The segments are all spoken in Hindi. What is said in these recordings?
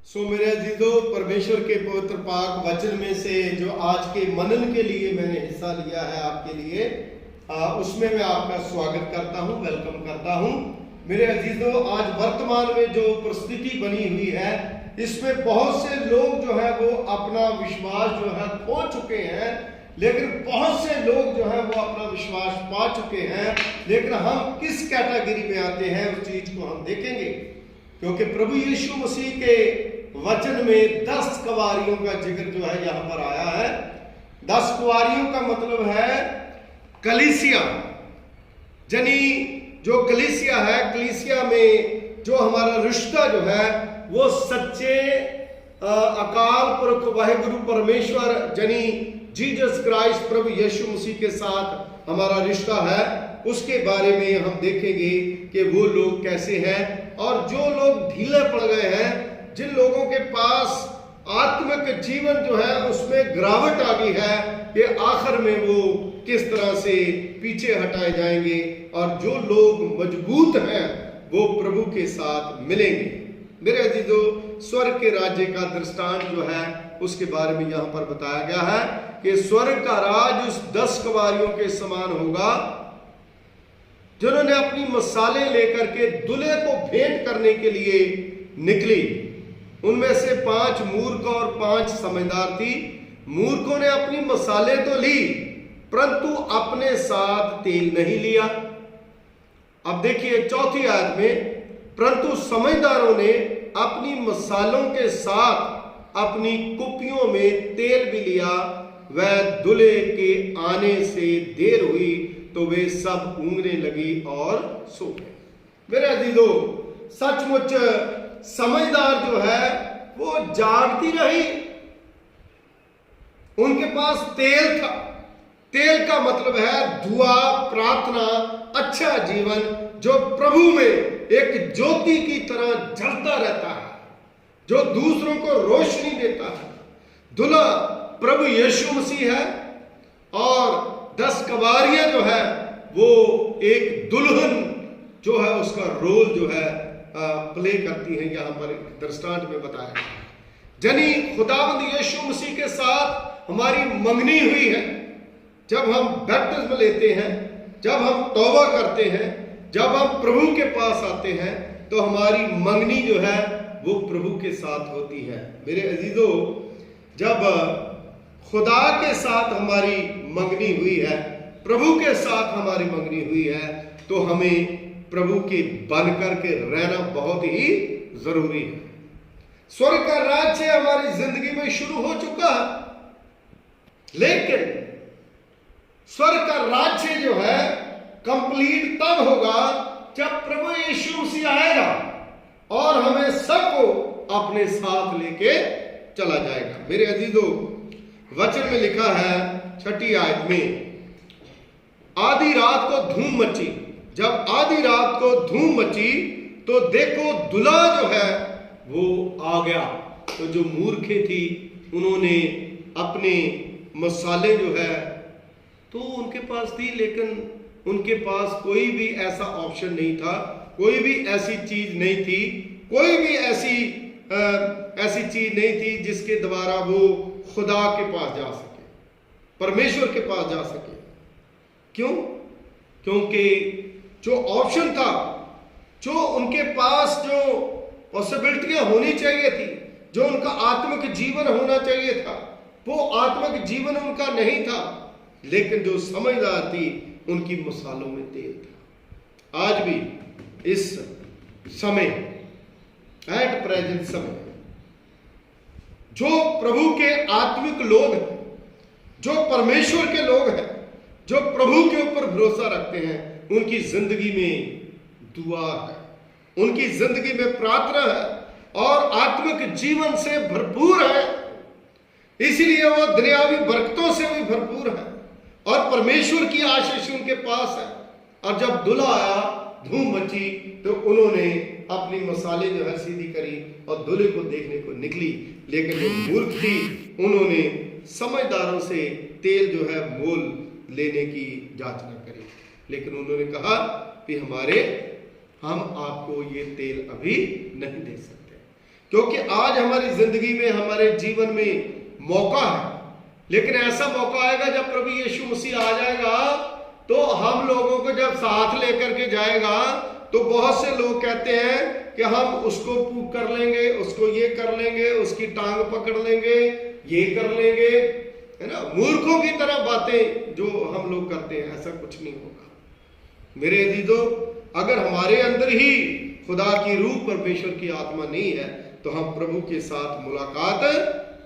मेरे अजीजों, परमेश्वर के पवित्र पाक वचन में से जो आज के मनन के लिए मैंने हिस्सा लिया है आपके लिए, उसमें मैं आपका स्वागत करता हूं, वेलकम करता हूं। मेरे अजीजों, आज वर्तमान में जो परिस्थिति बनी हुई है, इसमें बहुत से लोग जो है वो अपना विश्वास जो है खो चुके हैं, लेकिन बहुत से लोग जो है वो अपना विश्वास पा चुके हैं। लेकिन हम किस कैटेगरी में आते हैं उस चीज को हम देखेंगे, क्योंकि प्रभु यीशु मसीह के वचन में 10 कुंवारियों का जिक्र जो है यहां पर आया है। 10 कुंवारियों का मतलब है कलीसिया, यानी जो कलीसिया है, कलीसिया में जो हमारा रिश्ता जो है वो सच्चे अकाल पुरख वाहिगुरु परमेश्वर यानी जीसस क्राइस्ट प्रभु यीशु मसीह के साथ हमारा रिश्ता है। उसके बारे में हम देखेंगे कि वो लोग कैसे हैं, और जो लोग ढीले पड़ गए हैं, जिन लोगों के पास आत्मिक जीवन जो है उसमें गिरावट आ गई है, कि आखिर में वो किस तरह से पीछे हटाए जाएंगे, और जो लोग मजबूत हैं वो प्रभु के साथ मिलेंगे। मेरे अजीजों, स्वर्ग के राज्य का दृष्टांत जो है उसके बारे में यहां पर बताया गया है कि स्वर्ग का राज उस 10 कुंवारियों के समान होगा जिन्होंने अपनी मसाले लेकर के दूल्हे को भेंट करने के लिए निकली। उनमें से 5 मूर्ख और 5 समझदार थी। मूर्खों ने अपनी मसाले तो ली, परंतु अपने साथ तेल नहीं लिया। अब देखिए 4वीं आयत में, परंतु समझदारों ने अपनी मसालों के साथ अपनी कुप्पियों में तेल भी लिया। वह दूल्हे के आने से देर हुई तो वे सब ऊँघने लगी और सो गए। मेरे अजीजों, सचमुच समझदार जो है वो जागती रही। उनके पास तेल था। तेल का मतलब है दुआ, प्रार्थना, अच्छा जीवन जो प्रभु में एक ज्योति की तरह जलता रहता है, जो दूसरों को रोशनी देता है। दूल्हा प्रभु यीशु मसीह है, और 10 कुंवारियां जो है वो एक दुल्हन जो है उसका रोल जो है प्ले करती हैं। यहां पर दृष्टांत में बताया गया है, यानी खुदावंद यीशु मसीह के साथ हमारी मंगनी हुई है। जब हम बैप्टिज्म लेते हैं, जब हम तौबा करते हैं, जब हम प्रभु के पास आते हैं, तो हमारी मंगनी जो है वो प्रभु के साथ होती है। मेरे अजीजों, जब खुदा के साथ हमारी मंगनी हुई है, प्रभु के साथ हमारी मंगनी हुई है, तो हमें प्रभु के बन करके रहना बहुत ही जरूरी है। स्वर्ग का राज्य हमारी जिंदगी में शुरू हो चुका है, लेकिन स्वर्ग का राज्य जो है कंप्लीट तब होगा जब प्रभु यीशु मसीह आएगा और हमें सबको अपने साथ लेके चला जाएगा। मेरे अजीजों, वचन में लिखा है 6वीं आयत में, आधी रात को धूम मची। जब आधी रात को धूम मची तो देखो दूल्हा जो है वो आ गया। तो जो मूर्खे थी उन्होंने अपने मसाले जो है तो उनके पास थी, लेकिन उनके पास कोई भी ऐसा ऑप्शन नहीं था, कोई भी ऐसी चीज नहीं थी, कोई भी ऐसी चीज नहीं थी जिसके द्वारा वो खुदा के पास जा सके, परमेश्वर के पास जा सके। क्यों? क्योंकि जो ऑप्शन था, जो उनके पास जो पॉसिबिलिटियां होनी चाहिए थी, जो उनका आत्मिक जीवन होना चाहिए था, वो आत्मिक जीवन उनका नहीं था। लेकिन जो समझदार थी उनकी मसालों में तेल था। आज भी इस समय, एट प्रेजेंट समय, जो प्रभु के आत्मिक लोग हैं, जो परमेश्वर के लोग हैं, जो प्रभु के ऊपर भरोसा रखते हैं, उनकी जिंदगी में दुआ है, उनकी जिंदगी में प्रार्थना है, और आत्मिक जीवन से भरपूर है। इसीलिए वो दुनियावी बरकतों से भी भरपूर है, और परमेश्वर की आशीष उनके पास है। और जब दूल्हा आया, धूम मची, तो उन्होंने अपनी मसाले जो है सीधी करी और दूल्हे को देखने को निकली। लेकिन जो मूर्ख थी उन्होंने समझदारों से तेल जो है मोल लेने की जांच न करी, लेकिन उन्होंने कहा कि हम आपको ये तेल अभी नहीं दे सकते, क्योंकि आज हमारी जिंदगी में, हमारे जीवन में मौका है, लेकिन ऐसा मौका आएगा जब प्रभु यीशु मसीह आ जाएगा, तो हम लोगों को जब साथ लेकर के जाएगा, तो बहुत से लोग कहते हैं कि हम उसको कर लेंगे, उसको ये कर लेंगे, उसकी टांग पकड़ लेंगे, ये कर लेंगे, है ना। मूर्खों की तरह बातें जो हम लोग करते हैं, ऐसा कुछ नहीं होगा मेरे अजीजों। अगर हमारे अंदर ही खुदा की रूह, परमेश्वर की आत्मा नहीं है, तो हम प्रभु के साथ मुलाकात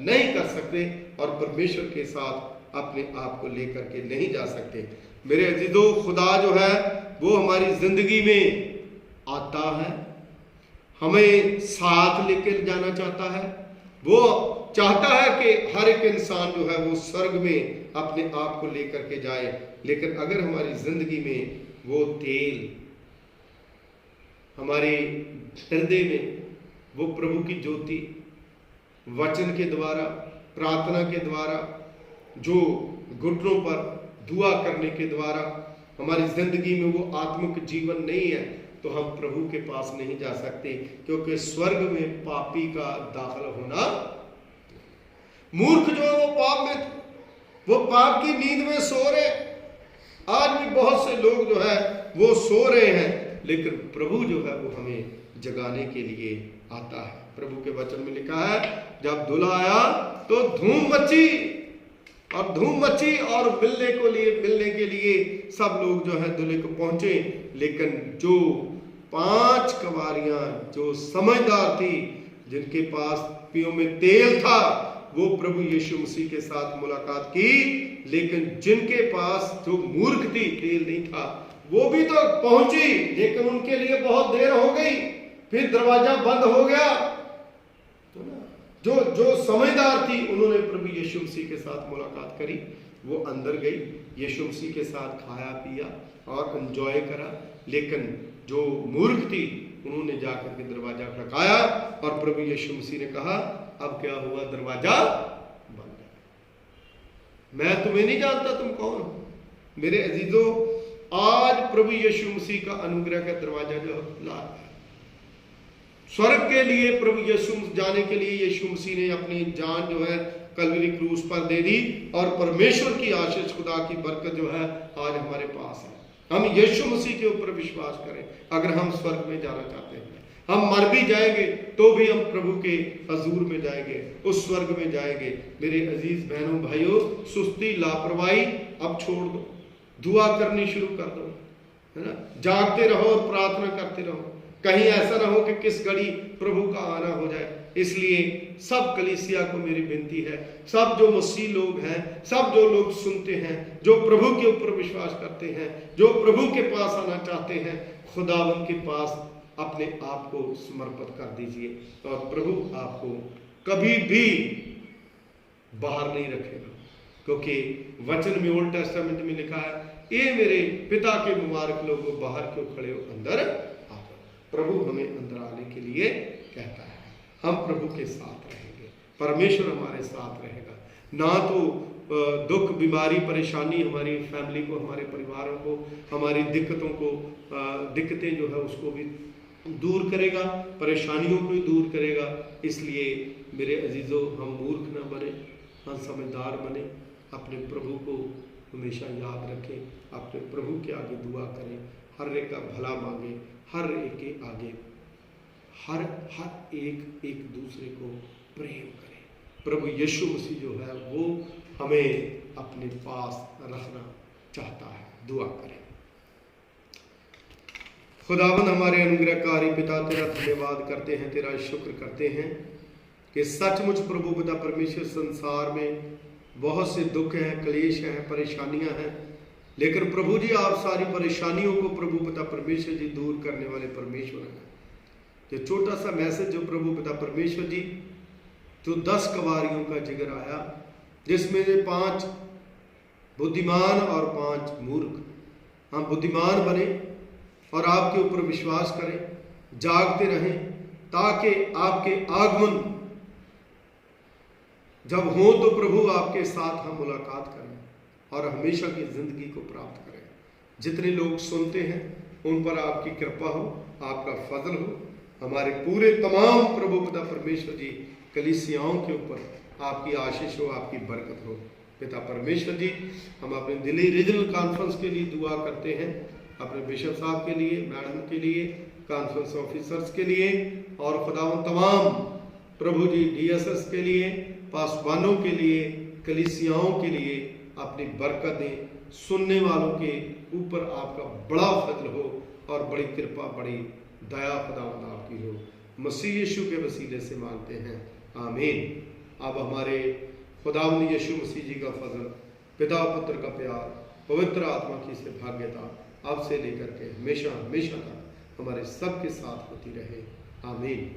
नहीं कर सकते और परमेश्वर के साथ अपने आप को लेकर के नहीं जा सकते। मेरे अजीजों, खुदा जो है वो हमारी जिंदगी में आता है, हमें साथ लेकर जाना चाहता है। वो चाहता है कि हर एक इंसान जो है वो स्वर्ग में अपने आप को लेकर के जाए, लेकिन अगर हमारी जिंदगी में वो तेल हमारे हृदय में, वो प्रभु की ज्योति वचन के द्वारा, प्रार्थना के द्वारा, जो घुटनों पर दुआ करने के द्वारा हमारी जिंदगी में वो आत्मिक जीवन नहीं है, तो हम प्रभु के पास नहीं जा सकते, क्योंकि स्वर्ग में पापी का दाखिल होना। मूर्ख जो है वो पाप में, वो पाप की नींद में सो रहे। आज भी बहुत से लोग जो है वो सो रहे हैं, लेकिन प्रभु जो है वो हमें जगाने के लिए आता है। प्रभु के वचन में लिखा है, जब दूल्हा आया तो धूम मची, और धूम मची, और मिलने के लिए सब लोग जो है दूल्हे को पहुंचे। लेकिन जो 5 कवारियां जो समझदार थी, जिनके पास पियों में तेल था, वो प्रभु यीशु मसीह के साथ मुलाकात की। लेकिन जिनके पास, जो मूर्ख थी, तेल नहीं था, वो भी तो पहुंची, लेकिन उनके लिए बहुत देर हो गई, फिर दरवाजा बंद हो गया। तो ना, जो समझदार थी, उन्होंने प्रभु यीशु मसीह के साथ मुलाकात करी, वो अंदर गई, यीशु मसीह के साथ खाया पिया और एंजॉय करा। लेकिन जो मूर्ख थी, उन्होंने जाकर के दरवाजा खटकाया, और प्रभु यीशु मसीह ने कहा, अब क्या हुआ, दरवाजा बंद है, मैं तुम्हें नहीं जानता, तुम कौन हो। मेरे अजीजों, आज प्रभु यीशु मसीह का अनुग्रह का दरवाजा जो ला है स्वर्ग के लिए, प्रभु यीशु जाने के लिए यीशु मसीह ने अपनी जान जो है कलवरी क्रूस पर दे दी, और परमेश्वर की आशीष, खुदा की बरकत जो है आज हमारे पास है। हम यीशु मसीह के ऊपर विश्वास करें। अगर हम स्वर्ग में जाना चाहते हैं, हम मर भी जाएंगे तो भी हम प्रभु के हजूर में जाएंगे, उस स्वर्ग में जाएंगे। मेरे अजीज बहनों भाइयों, सुस्ती, लापरवाही अब छोड़ दो, दुआ करनी शुरू कर दो, है ना। जागते रहो और प्रार्थना करते रहो, कहीं ऐसा ना हो कि किस घड़ी प्रभु का आना हो जाए। इसलिए सब कलीसिया को मेरी विनती है, सब जो मसीह लोग हैं, सब जो लोग सुनते हैं, जो प्रभु के ऊपर विश्वास करते हैं, जो प्रभु के पास आना चाहते हैं, खुदावंद के पास अपने आप को समर्पित कर दीजिए, और प्रभु आपको कभी भी बाहर नहीं रखेगा। क्योंकि वचन में, ओल्ड टेस्टामेंट में लिखा है, ये मेरे पिता के मुबारक लोगों, बाहर क्यों खड़े हो, अंदर आ जाओ। प्रभु हमें अंदर आने के लिए कहता है। हम प्रभु के साथ रहेंगे, परमेश्वर हमारे साथ रहेगा। ना तो दुख, बीमारी, परेशानी हमारी फैमिली को, हमारे परिवारों को, हमारी दिक्कतों को, दिक्कतें जो है उसको भी दूर करेगा, परेशानियों को भी दूर करेगा। इसलिए मेरे अजीजों, हम मूर्ख ना बने, हम समझदार बने, अपने प्रभु को हमेशा याद रखें, अपने प्रभु के आगे दुआ करें, हर एक का भला मांगे, हर एक के आगे हर एक दूसरे को प्रेम करें। प्रभु यीशु मसीह जो है वो हमें अपने पास रखना चाहता है। दुआ करें। खुदावंद हमारे अनुग्रहकारी पिता, तेरा धन्यवाद करते हैं, तेरा शुक्र करते हैं कि सचमुच प्रभु पिता परमेश्वर, संसार में बहुत से दुख हैं, क्लेश हैं, परेशानियां हैं, लेकिन प्रभु जी आप सारी परेशानियों को प्रभु पिता परमेश्वर जी दूर करने वाले परमेश्वर हैं। जो छोटा सा मैसेज जो प्रभु पिता परमेश्वर जी, जो 10 कवारियों का जिक्र आया, जिसमें से 5 बुद्धिमान और 5 मूर्ख, हम बुद्धिमान बने और आपके ऊपर विश्वास करें, जागते रहें, ताकि आपके आगमन जब हो तो प्रभु आपके साथ हम मुलाकात करें और हमेशा की जिंदगी को प्राप्त करें। जितने लोग सुनते हैं उन पर आपकी कृपा हो, आपका फजल हो, हमारे पूरे तमाम प्रभु पिता परमेश्वर जी कलीसियाओं के ऊपर आपकी आशीष हो, आपकी बरकत हो। पिता परमेश्वर जी, हम अपने दिल्ली रीजनल कॉन्फ्रेंस के लिए दुआ करते हैं, अपने बिशप साहब के लिए, मैडम के लिए, कॉन्फ्रेंस ऑफिसर्स के लिए, और खुदावन तमाम प्रभु जी डीएसएस के लिए, पासवानों के लिए, कलीसियाओं के लिए अपनी बरकत दें। सुनने वालों के ऊपर आपका बड़ा फजल हो और बड़ी कृपा, बड़ी दया खुदावंद आपकी हो। मसीह यीशु के वसीले से मांगते हैं, आमीन। अब हमारे खुदावंद यीशु मसीह जी का फजल, पिता पुत्र का प्यार, पवित्र आत्मा की से भाग्यता अब से लेकर के हमेशा हमेशा तक हमारे सबके साथ होती रहे। आमीन।